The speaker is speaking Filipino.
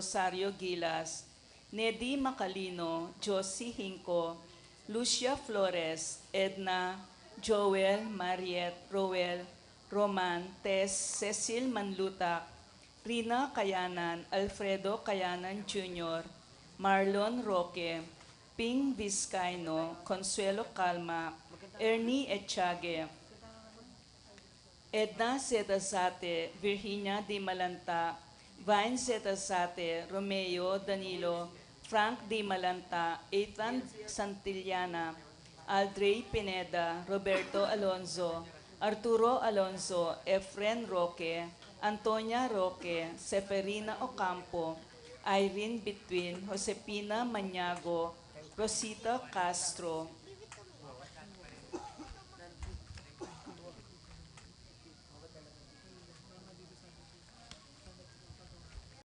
Rosario Gilas, Nedy Macalino, Josie Hinco, Lucia Flores, Edna, Joel, Mariet, Roel, Roman, Tess, Cecil Manlutak, Rina Kayanan, Alfredo Kayanan Jr., Marlon Roque, Ping Vizcaino, Consuelo Calma, Ernie Echage, Edna Zetasate, Virginia Di Malanta, Vine Zetasate, Romeo Danilo, Frank Di Malanta, Ethan Santillana, Aldrey Pineda, Roberto Alonzo, Arturo Alonzo, Efren Roque, Antonia Roque, Seferina Ocampo, Irene Between, Josepina Maniago, Rosita Castro,